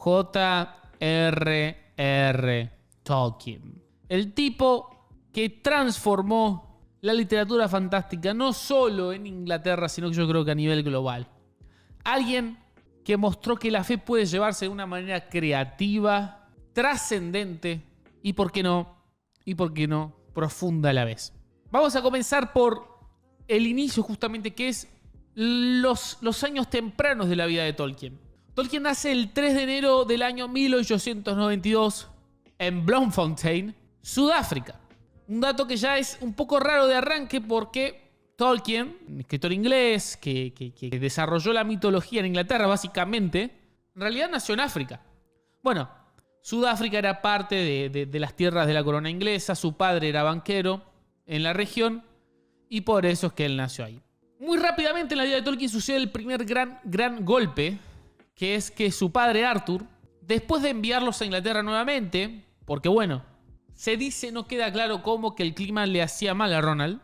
J.R.R. Tolkien. El tipo que transformó la literatura fantástica no solo en Inglaterra, sino que yo creo que a nivel global. Alguien que mostró que la fe puede llevarse de una manera creativa, trascendente y, ¿por qué no? Profunda a la vez. Vamos a comenzar por el inicio justamente, que es los años tempranos de la vida de Tolkien. Tolkien nace el 3 de enero del año 1892 en Bloemfontein, Sudáfrica. Un dato que ya es un poco raro de arranque porque Tolkien, un escritor inglés que desarrolló la mitología en Inglaterra básicamente, en realidad nació en África. Bueno, Sudáfrica era parte de las tierras de la corona inglesa, su padre era banquero en la región y por eso es que él nació ahí. Muy rápidamente en la vida de Tolkien sucede el primer gran golpe, que es que su padre Arthur, después de enviarlos a Inglaterra nuevamente, porque bueno, se dice, no queda claro cómo, que el clima le hacía mal a Ronald,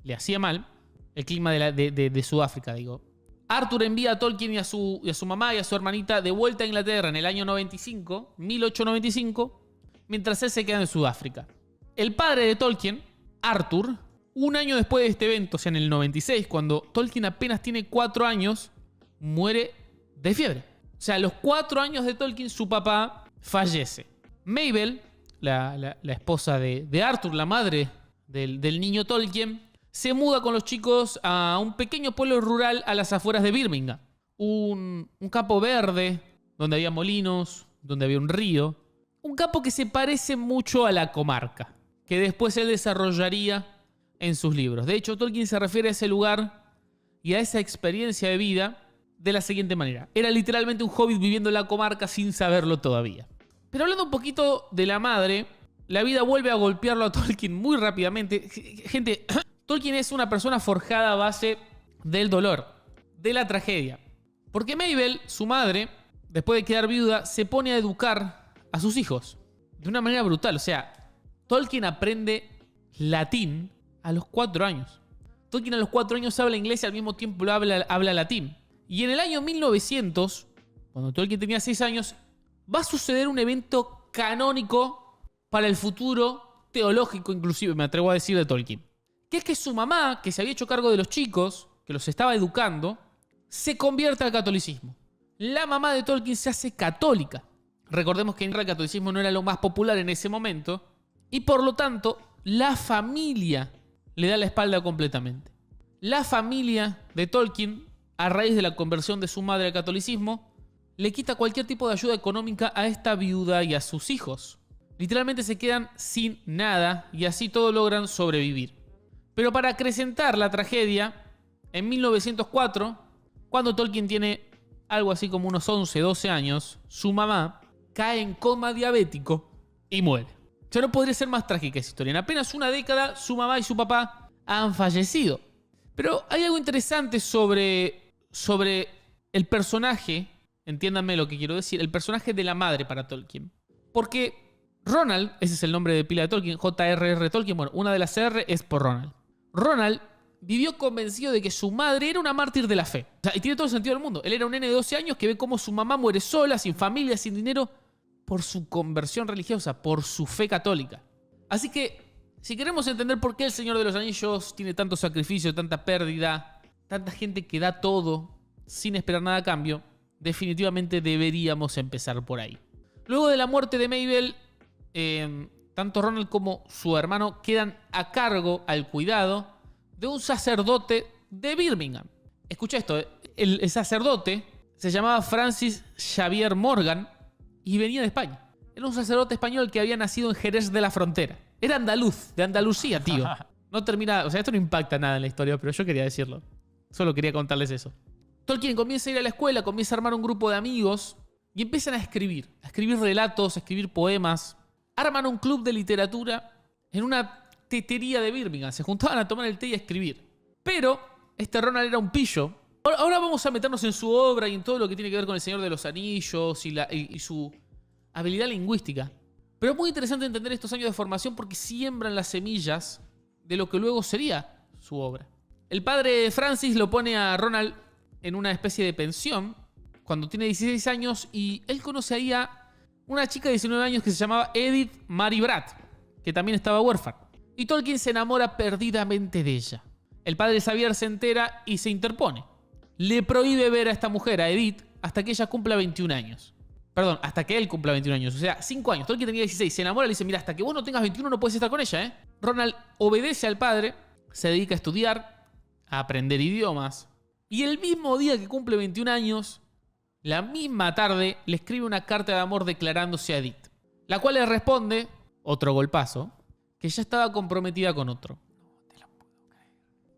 le hacía mal, el clima de Sudáfrica, digo. Arthur envía a Tolkien y a su mamá y a su hermanita de vuelta a Inglaterra en el año 1895, mientras él se queda en Sudáfrica. El padre de Tolkien, Arthur, un año después de este evento, o sea en el 96, cuando Tolkien apenas tiene 4 años, muere de fiebre. O sea, a los 4 años de Tolkien, su papá fallece. Mabel, la esposa de Arthur, la madre del niño Tolkien, se muda con los chicos a un pequeño pueblo rural a las afueras de Birmingham. Un campo verde, donde había molinos, donde había un río. Un campo que se parece mucho a la comarca, que después él desarrollaría en sus libros. De hecho, Tolkien se refiere a ese lugar y a esa experiencia de vida de la siguiente manera. Era literalmente un hobbit viviendo en la comarca sin saberlo todavía. Pero hablando un poquito de la madre, la vida vuelve a golpearlo a Tolkien muy rápidamente. Gente, Tolkien es una persona forjada a base del dolor, de la tragedia. Porque Mabel, su madre, después de quedar viuda, se pone a educar a sus hijos de una manera brutal. O sea, Tolkien aprende latín a los 4 años. Tolkien a los 4 años habla inglés y al mismo tiempo habla latín. Y en el año 1900, cuando Tolkien tenía 6 años, va a suceder un evento canónico para el futuro teológico, inclusive, me atrevo a decir, de Tolkien. Que es que su mamá, que se había hecho cargo de los chicos, que los estaba educando, se convierte al catolicismo. La mamá de Tolkien se hace católica. Recordemos que el catolicismo no era lo más popular en ese momento. Y por lo tanto, la familia le da la espalda completamente. La familia de Tolkien, a raíz de la conversión de su madre al catolicismo, le quita cualquier tipo de ayuda económica a esta viuda y a sus hijos. Literalmente se quedan sin nada y así todos logran sobrevivir. Pero para acrecentar la tragedia, en 1904, cuando Tolkien tiene algo así como unos 11, 12 años, su mamá cae en coma diabético y muere. Ya no podría ser más trágica esa historia. En apenas una década, su mamá y su papá han fallecido. Pero hay algo interesante sobre el personaje, entiéndanme lo que quiero decir, el personaje de la madre para Tolkien. Porque Ronald, ese es el nombre de pila de Tolkien, J.R.R. Tolkien, bueno, una de las R es por Ronald. Ronald vivió convencido de que su madre era una mártir de la fe. O sea, y tiene todo el sentido del mundo. Él era un nene de 12 años que ve cómo su mamá muere sola, sin familia, sin dinero, por su conversión religiosa, por su fe católica. Así que, si queremos entender por qué el Señor de los Anillos tiene tanto sacrificio, tanta pérdida, tanta gente que da todo sin esperar nada a cambio, definitivamente deberíamos empezar por ahí. Luego de la muerte de Mabel, tanto Ronald como su hermano quedan a cargo, al cuidado, de un sacerdote de Birmingham. Escucha esto, el sacerdote se llamaba Francis Xavier Morgan y venía de España. Era un sacerdote español que había nacido en Jerez de la Frontera. Era andaluz, de Andalucía, tío. No termina, o sea, esto no impacta nada en la historia, pero yo quería decirlo. Solo quería contarles eso. Tolkien comienza a ir a la escuela, comienza a armar un grupo de amigos y empiezan a escribir relatos, a escribir poemas. Arman un club de literatura en una tetería de Birmingham. Se juntaban a tomar el té y a escribir. Pero este Ronald era un pillo. Ahora vamos a meternos en su obra y en todo lo que tiene que ver con El Señor de los Anillos y su habilidad lingüística. Pero es muy interesante entender estos años de formación porque siembran las semillas de lo que luego sería su obra. El padre Francis lo pone a Ronald en una especie de pensión cuando tiene 16 años y él conoce ahí a una chica de 19 años que se llamaba Edith Mary Bratt, que también estaba huérfana. Y Tolkien se enamora perdidamente de ella. El padre Xavier se entera y se interpone. Le prohíbe ver a esta mujer, a Edith, hasta que ella cumpla 21 años. Perdón, hasta que él cumpla 21 años. O sea, 5 años. Tolkien tenía 16. Se enamora y le dice, mira, hasta que vos no tengas 21 no puedes estar con ella, ¿eh? Ronald obedece al padre, se dedica a estudiar, a aprender idiomas. Y el mismo día que cumple 21 años, la misma tarde, le escribe una carta de amor declarándose a Edith. La cual le responde, otro golpazo, que ya estaba comprometida con otro. No te lo puedo creer.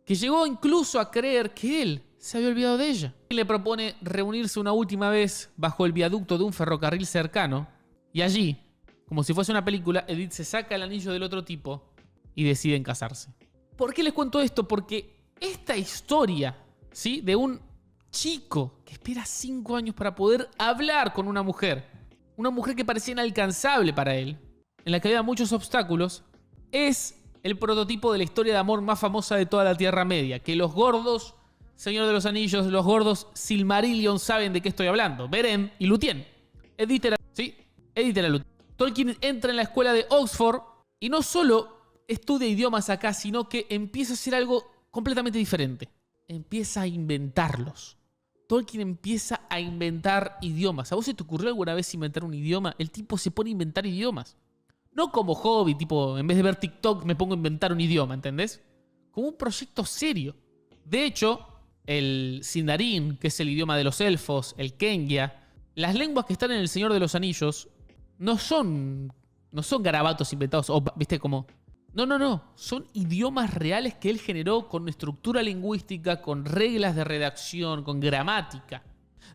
Que llegó incluso a creer que él se había olvidado de ella. Él le propone reunirse una última vez bajo el viaducto de un ferrocarril cercano. Y allí, como si fuese una película, Edith se saca el anillo del otro tipo y deciden casarse. ¿Por qué les cuento esto? Porque esta historia, ¿sí?, de un chico que espera 5 años para poder hablar con una mujer que parecía inalcanzable para él, en la que había muchos obstáculos, es el prototipo de la historia de amor más famosa de toda la Tierra Media, que los gordos Señor de los Anillos, los gordos Silmarillion saben de qué estoy hablando. Beren y Lúthien. Edith era Lúthien. Tolkien entra en la escuela de Oxford y no solo estudia idiomas acá, sino que empieza a hacer algo completamente diferente. Empieza a inventarlos. Tolkien empieza a inventar idiomas. ¿A vos se te ocurrió alguna vez inventar un idioma? El tipo se pone a inventar idiomas. No como hobby, tipo, en vez de ver TikTok me pongo a inventar un idioma, ¿entendés? Como un proyecto serio. De hecho, el Sindarin, que es el idioma de los elfos, el Quenya, las lenguas que están en El Señor de los Anillos no son garabatos inventados, o, ¿viste? Como... No. Son idiomas reales que él generó con estructura lingüística, con reglas de redacción, con gramática.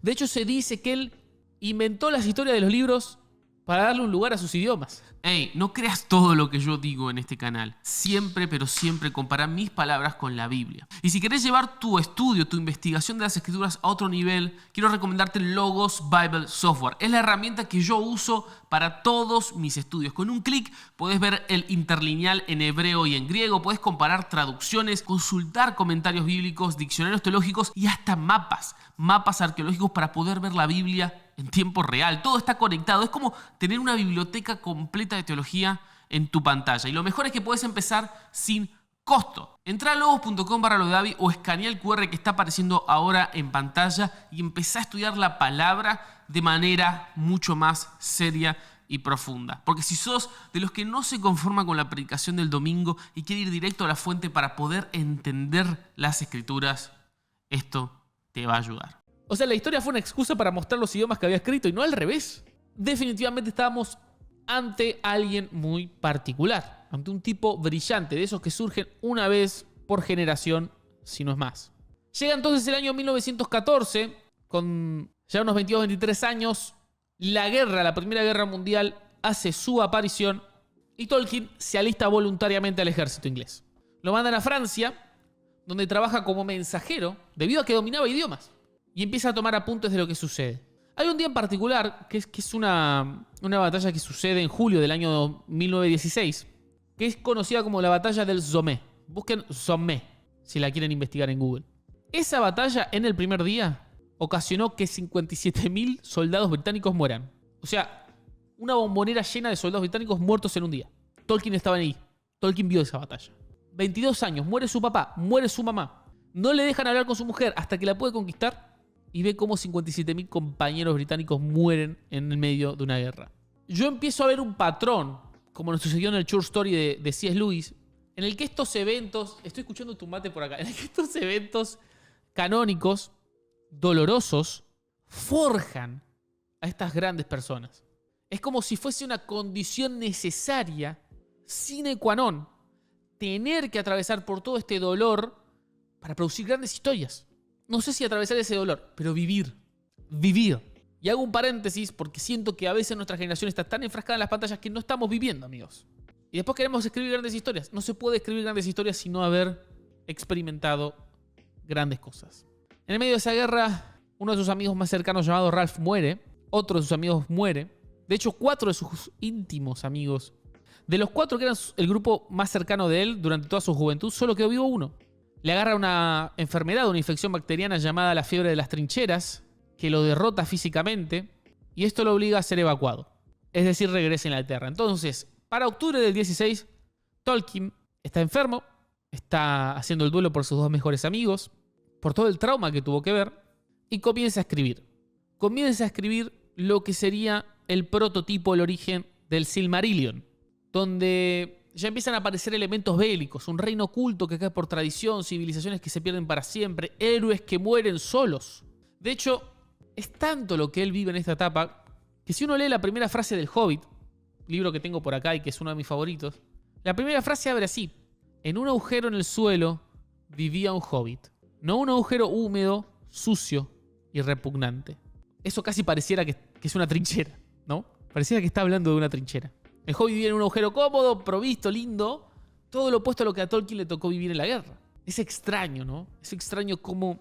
De hecho, se dice que él inventó las historias de los libros para darle un lugar a sus idiomas. Hey, no creas todo lo que yo digo en este canal. Siempre, pero siempre compara mis palabras con la Biblia. Y si querés llevar tu estudio, tu investigación de las escrituras a otro nivel, quiero recomendarte Logos Bible Software. Es la herramienta que yo uso para todos mis estudios. Con un clic podés ver el interlineal en hebreo y en griego, podés comparar traducciones, consultar comentarios bíblicos, diccionarios teológicos y hasta mapas arqueológicos para poder ver la Biblia en tiempo real. Todo está conectado. Es como tener una biblioteca completa de teología en tu pantalla. Y lo mejor es que puedes empezar sin costo. Entrá a logos.com/lodavi o escanea el QR que está apareciendo ahora en pantalla y empezá a estudiar la palabra de manera mucho más seria y profunda. Porque si sos de los que no se conforma con la predicación del domingo y quiere ir directo a la fuente para poder entender las escrituras, esto te va a ayudar. O sea, la historia fue una excusa para mostrar los idiomas que había escrito y no al revés. Definitivamente estábamos ante alguien muy particular, ante un tipo brillante, de esos que surgen una vez por generación, si no es más. Llega entonces el año 1914, con ya unos 22, 23 años, la Primera Guerra Mundial hace su aparición y Tolkien se alista voluntariamente al ejército inglés. Lo mandan a Francia, donde trabaja como mensajero, debido a que dominaba idiomas, y empieza a tomar apuntes de lo que sucede. Hay un día en particular, que es una batalla que sucede en julio del año 1916, que es conocida como la batalla del Somme. Busquen Somme, si la quieren investigar en Google. Esa batalla, en el primer día, ocasionó que 57.000 soldados británicos mueran. O sea, una bombonera llena de soldados británicos muertos en un día. Tolkien estaba ahí. Tolkien vio esa batalla. 22 años, muere su papá, muere su mamá. No le dejan hablar con su mujer hasta que la puede conquistar y ve cómo 57.000 compañeros británicos mueren en el medio de una guerra. Yo empiezo a ver un patrón, como nos sucedió en el Short Story de C.S. Lewis, en el que estos eventos, estoy escuchando tu mate por acá, en el que estos eventos canónicos, dolorosos, forjan a estas grandes personas. Es como si fuese una condición necesaria, sine qua non, tener que atravesar por todo este dolor para producir grandes historias. No sé si atravesar ese dolor, pero vivir. Y hago un paréntesis porque siento que a veces nuestra generación está tan enfrascada en las pantallas que no estamos viviendo, amigos. Y después queremos escribir grandes historias. No se puede escribir grandes historias sin no haber experimentado grandes cosas. En el medio de esa guerra, uno de sus amigos más cercanos llamado Ralph muere. Otro de sus amigos muere. De hecho, 4 de sus íntimos amigos, de los 4 que eran el grupo más cercano de él durante toda su juventud, solo quedó vivo uno. Le agarra una enfermedad, una infección bacteriana llamada la fiebre de las trincheras que lo derrota físicamente y esto lo obliga a ser evacuado. Es decir, regresa a Inglaterra. Entonces, para octubre del 16, Tolkien está enfermo, está haciendo el duelo por sus dos mejores amigos, por todo el trauma que tuvo que ver, y comienza a escribir. Comienza a escribir lo que sería el prototipo, el origen del Silmarillion, donde ya empiezan a aparecer elementos bélicos, un reino oculto que cae por tradición, civilizaciones que se pierden para siempre, héroes que mueren solos. De hecho, es tanto lo que él vive en esta etapa, que si uno lee la primera frase del Hobbit, libro que tengo por acá y que es uno de mis favoritos, la primera frase abre así: en un agujero en el suelo vivía un hobbit, no un agujero húmedo, sucio y repugnante. Eso casi pareciera que es una trinchera, ¿no? Pareciera que está hablando de una trinchera. El hobbit vivía en un agujero cómodo, provisto, lindo, todo lo opuesto a lo que a Tolkien le tocó vivir en la guerra. Es extraño, ¿no? Es extraño cómo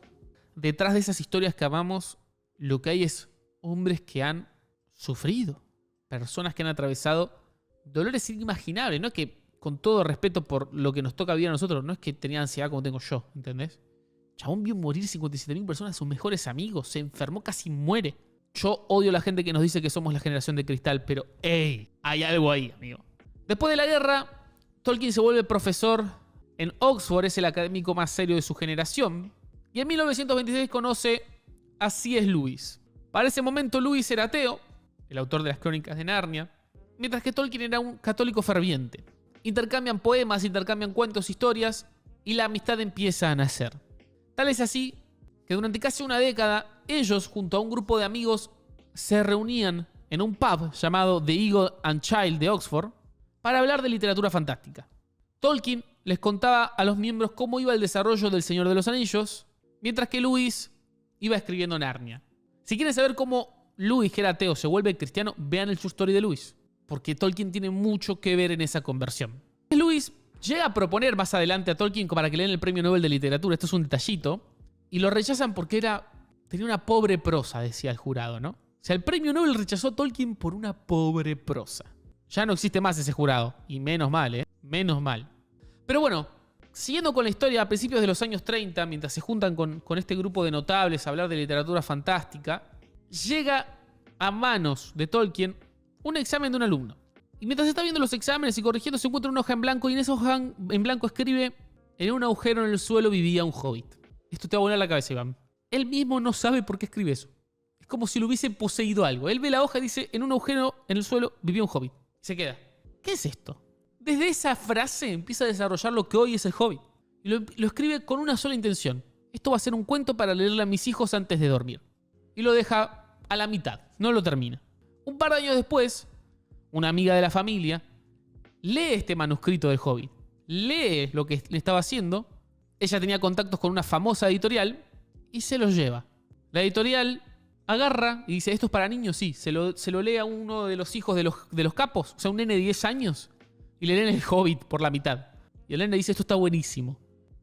detrás de esas historias que amamos, lo que hay es hombres que han sufrido, personas que han atravesado dolores inimaginables. No es que, con todo respeto por lo que nos toca vivir a nosotros, no es que tenía ansiedad como tengo yo, ¿entendés? Chabón vio morir 57.000 personas, sus mejores amigos, se enfermó, casi muere. Yo odio a la gente que nos dice que somos la generación de cristal, pero ¡ey! Hay algo ahí, amigo. Después de la guerra, Tolkien se vuelve profesor en Oxford, es el académico más serio de su generación, y en 1926 conoce a C.S. Lewis. Para ese momento Lewis era ateo, el autor de las Crónicas de Narnia, mientras que Tolkien era un católico ferviente. Intercambian poemas, intercambian cuentos, historias, y la amistad empieza a nacer. Tal es así que durante casi una década, ellos, junto a un grupo de amigos, se reunían en un pub llamado The Eagle and Child de Oxford para hablar de literatura fantástica. Tolkien les contaba a los miembros cómo iba el desarrollo del Señor de los Anillos, mientras que Lewis iba escribiendo Narnia. Si quieren saber cómo Lewis, que era ateo, se vuelve cristiano, vean el True Story de Lewis, porque Tolkien tiene mucho que ver en esa conversión. Lewis llega a proponer más adelante a Tolkien para que le den el premio Nobel de Literatura, esto es un detallito, y lo rechazan porque tenía una pobre prosa, decía el jurado, ¿no? O sea, el premio Nobel rechazó a Tolkien por una pobre prosa. Ya no existe más ese jurado, y menos mal, ¿eh? Menos mal. Pero bueno, siguiendo con la historia, a principios de los años 30, mientras se juntan con este grupo de notables a hablar de literatura fantástica, llega a manos de Tolkien un examen de un alumno. Y mientras está viendo los exámenes y corrigiendo, se encuentra una hoja en blanco y en esa hoja en blanco escribe: en un agujero en el suelo vivía un hobbit. Esto te va a volar la cabeza, Iván. Él mismo no sabe por qué escribe eso. Es como si lo hubiese poseído algo. Él ve la hoja y dice: en un agujero en el suelo vivía un hobbit. Y se queda: ¿qué es esto? Desde esa frase empieza a desarrollar lo que hoy es el Hobbit. Y lo escribe con una sola intención: esto va a ser un cuento para leerle a mis hijos antes de dormir. Y lo deja a la mitad, no lo termina. Un par de años después, una amiga de la familia lee este manuscrito del Hobbit, lee lo que le estaba haciendo. Ella tenía contactos con una famosa editorial y se los lleva. La editorial agarra y dice: ¿esto es para niños? Sí. Se lo lee a uno de los hijos de los capos, o sea, un nene de 10 años, y le leen el Hobbit por la mitad. Y el nene dice: esto está buenísimo.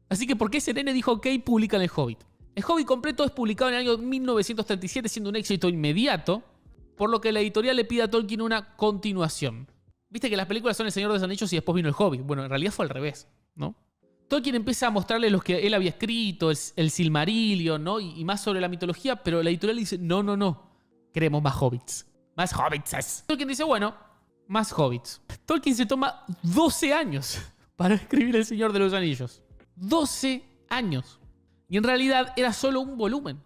Así que porque ese nene dijo ok, publican el Hobbit. El Hobbit completo es publicado en el año 1937, siendo un éxito inmediato, por lo que la editorial le pide a Tolkien una continuación. Viste que las películas son El Señor de los Anillos y después vino el Hobbit. Bueno, en realidad fue al revés, ¿no? Tolkien empieza a mostrarle los que él había escrito, el Silmarillion, ¿no? Y más sobre la mitología, pero la editorial dice: no, queremos más hobbits. Más hobbits. Tolkien dice: bueno, más hobbits. Tolkien se toma 12 años para escribir El Señor de los Anillos. 12 años. Y en realidad era solo un volumen.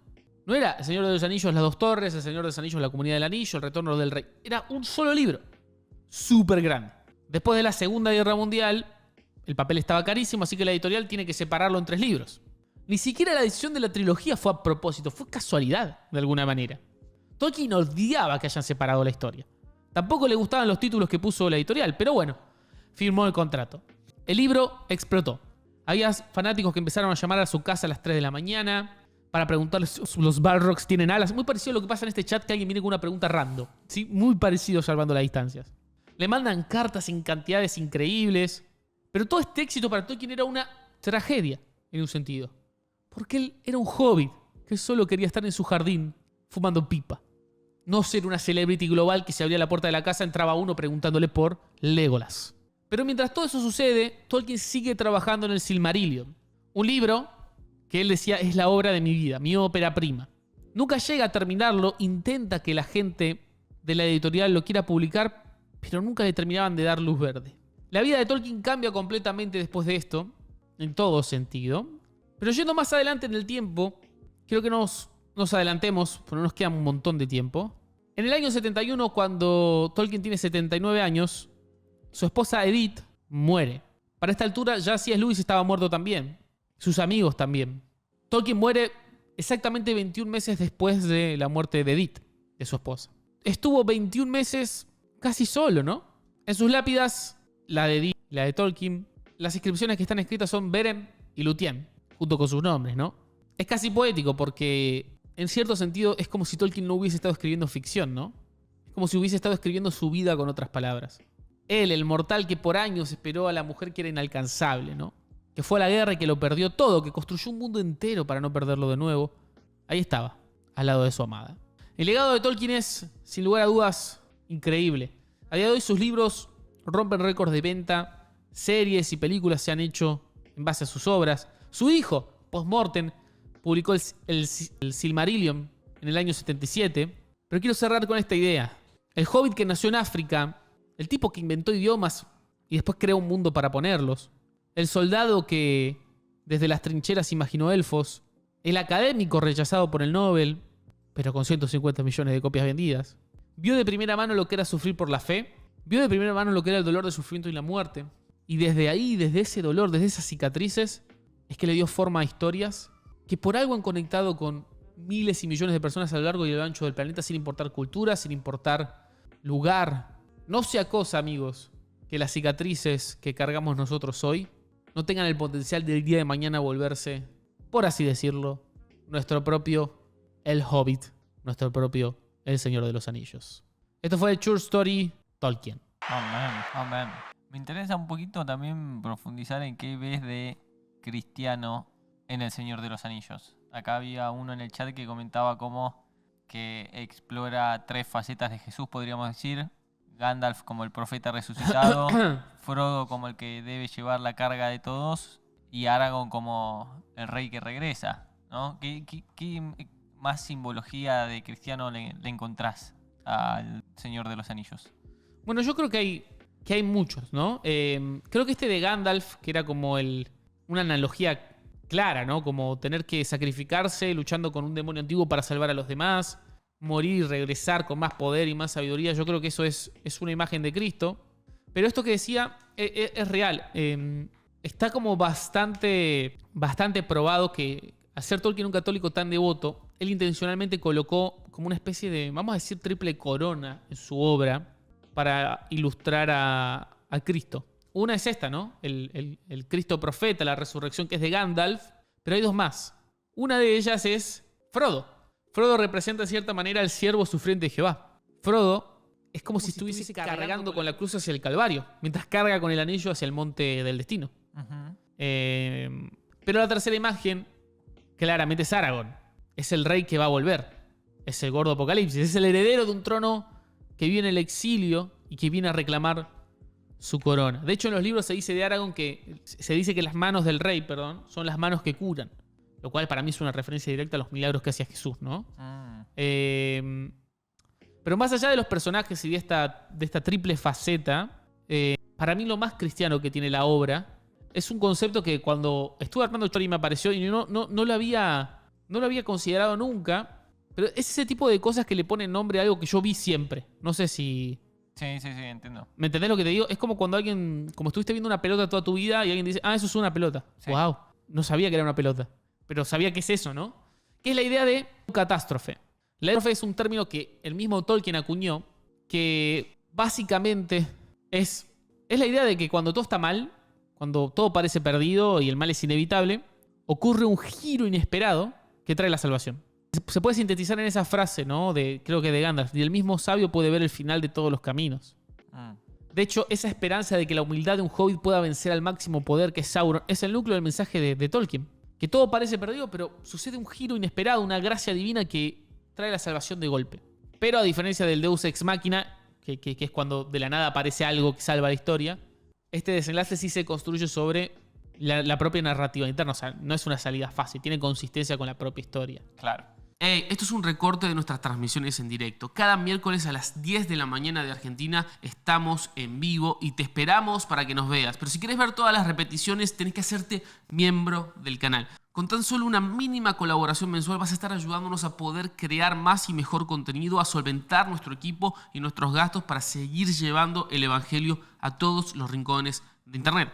No era El Señor de los Anillos, Las Dos Torres, El Señor de los Anillos, La Comunidad del Anillo, El Retorno del Rey. Era un solo libro. Súper grande. Después de la Segunda Guerra Mundial, el papel estaba carísimo, así que la editorial tiene que separarlo en 3 libros. Ni siquiera la decisión de la trilogía fue a propósito, fue casualidad, de alguna manera. Tolkien odiaba que hayan separado la historia. Tampoco le gustaban los títulos que puso la editorial, pero bueno, firmó el contrato. El libro explotó. Había fanáticos que empezaron a llamar a su casa a las 3 de la mañana para preguntarle si los Balrogs tienen alas. Muy parecido a lo que pasa en este chat, que alguien viene con una pregunta random, ¿sí? Muy parecido, salvando las distancias. Le mandan cartas en cantidades increíbles. Pero todo este éxito para Tolkien era una tragedia, en un sentido. Porque él era un hobbit que solo quería estar en su jardín fumando pipa. No ser una celebrity global que se abría la puerta de la casa, entraba uno preguntándole por Legolas. Pero mientras todo eso sucede, Tolkien sigue trabajando en el Silmarillion. Un libro que él decía es la obra de mi vida, mi ópera prima. Nunca llega a terminarlo, intenta que la gente de la editorial lo quiera publicar, pero nunca le terminaban de dar luz verde. La vida de Tolkien cambia completamente después de esto, en todo sentido. Pero yendo más adelante en el tiempo, quiero que nos adelantemos, porque no nos queda un montón de tiempo. En el año 71, cuando Tolkien tiene 79 años, su esposa Edith muere. Para esta altura ya C.S. Lewis estaba muerto también. Sus amigos también. Tolkien muere exactamente 21 meses después de la muerte de Edith, de su esposa. Estuvo 21 meses casi solo, ¿no? En sus lápidas, la de Edith, la de Tolkien, las inscripciones que están escritas son Beren y Lúthien, junto con sus nombres, ¿no? Es casi poético porque, en cierto sentido, es como si Tolkien no hubiese estado escribiendo ficción, ¿no? Es como si hubiese estado escribiendo su vida con otras palabras. Él, el mortal que por años esperó a la mujer que era inalcanzable, ¿no? Que fue a la guerra y que lo perdió todo, que construyó un mundo entero para no perderlo de nuevo. Ahí estaba, al lado de su amada. El legado de Tolkien es, sin lugar a dudas, increíble. A día de hoy sus libros rompen récords de venta, series y películas se han hecho en base a sus obras. Su hijo, post-mortem, publicó el Silmarillion en el año 77. Pero quiero cerrar con esta idea. El hobbit que nació en África, el tipo que inventó idiomas y después creó un mundo para ponerlos, el soldado que desde las trincheras imaginó elfos, el académico rechazado por el Nobel, pero con 150 millones de copias vendidas, vio de primera mano lo que era sufrir por la fe, vio de primera mano lo que era el dolor del sufrimiento y la muerte, y desde ahí, desde ese dolor, desde esas cicatrices, es que le dio forma a historias que por algo han conectado con miles y millones de personas a lo largo y a lo ancho del planeta, sin importar cultura, sin importar lugar. No sea cosa, amigos, que las cicatrices que cargamos nosotros hoy no tengan el potencial del día de mañana volverse, por así decirlo, nuestro propio El Hobbit, nuestro propio El Señor de los Anillos. Esto fue True Story Tolkien. Amén, amén. Me interesa un poquito también profundizar en qué ves de cristiano en El Señor de los Anillos. Acá había uno en el chat que comentaba cómo que explora 3 facetas de Jesús, podríamos decir. Gandalf como el profeta resucitado, Frodo como el que debe llevar la carga de todos y Aragorn como el rey que regresa, ¿no? ¿Qué más simbología de cristiano le encontrás al Señor de los Anillos? Bueno, yo creo que hay muchos, ¿no? Creo que este de Gandalf, que era como una analogía clara, ¿no? Como tener que sacrificarse luchando con un demonio antiguo para salvar a los demás, morir y regresar con más poder y más sabiduría. Yo creo que eso es una imagen de Cristo. Pero esto que decía es real. Está como bastante probado que, al ser Tolkien un católico tan devoto, él intencionalmente colocó como una especie de, vamos a decir, triple corona en su obra para ilustrar a Cristo. Una es esta, ¿no? El Cristo profeta, la resurrección, que es de Gandalf. Pero hay 2 más. Una de ellas es Frodo. Frodo representa de cierta manera al siervo sufriente de Jehová. Frodo es como si estuviese cargando con la cruz hacia el Calvario, mientras carga con el anillo hacia el monte del destino. Uh-huh. Pero la tercera imagen claramente es Aragorn. Es el rey que va a volver. Es el gordo Apocalipsis. Es el heredero de un trono que vive en el exilio y que viene a reclamar su corona. De hecho, en los libros se dice de Aragorn que las manos del rey, son las manos que curan. Lo cual para mí es una referencia directa a los milagros que hacía Jesús, ¿no? Pero más allá de los personajes y de esta triple faceta, para mí lo más cristiano que tiene la obra es un concepto que cuando estuve armando Story me apareció y no lo había considerado nunca, pero es ese tipo de cosas que le ponen nombre a algo que yo vi siempre. No sé si... Sí, entiendo. ¿Me entendés lo que te digo? Es como cuando como estuviste viendo una pelota toda tu vida y alguien dice, eso es una pelota. Sí. ¡Wow! No sabía que era una pelota. Pero sabía que es eso, ¿no? Que es la idea de catástrofe. La catástrofe es un término que el mismo Tolkien acuñó, que básicamente es la idea de que cuando todo está mal, cuando todo parece perdido y el mal es inevitable, ocurre un giro inesperado que trae la salvación. Se puede sintetizar en esa frase, ¿no? Creo que de Gandalf. Y el mismo sabio puede ver el final de todos los caminos. De hecho, esa esperanza de que la humildad de un hobbit pueda vencer al máximo poder que es Sauron es el núcleo del mensaje de Tolkien. Que todo parece perdido, pero sucede un giro inesperado, una gracia divina que trae la salvación de golpe. Pero a diferencia del Deus Ex Machina, que es cuando de la nada aparece algo que salva la historia, este desenlace sí se construye sobre la propia narrativa interna. O sea, no es una salida fácil, tiene consistencia con la propia historia. Claro. Hey, esto es un recorte de nuestras transmisiones en directo. Cada miércoles a las 10 de la mañana de Argentina estamos en vivo y te esperamos para que nos veas. Pero si quieres ver todas las repeticiones, tenés que hacerte miembro del canal. Con tan solo una mínima colaboración mensual vas a estar ayudándonos a poder crear más y mejor contenido, a solventar nuestro equipo y nuestros gastos para seguir llevando el evangelio a todos los rincones de internet.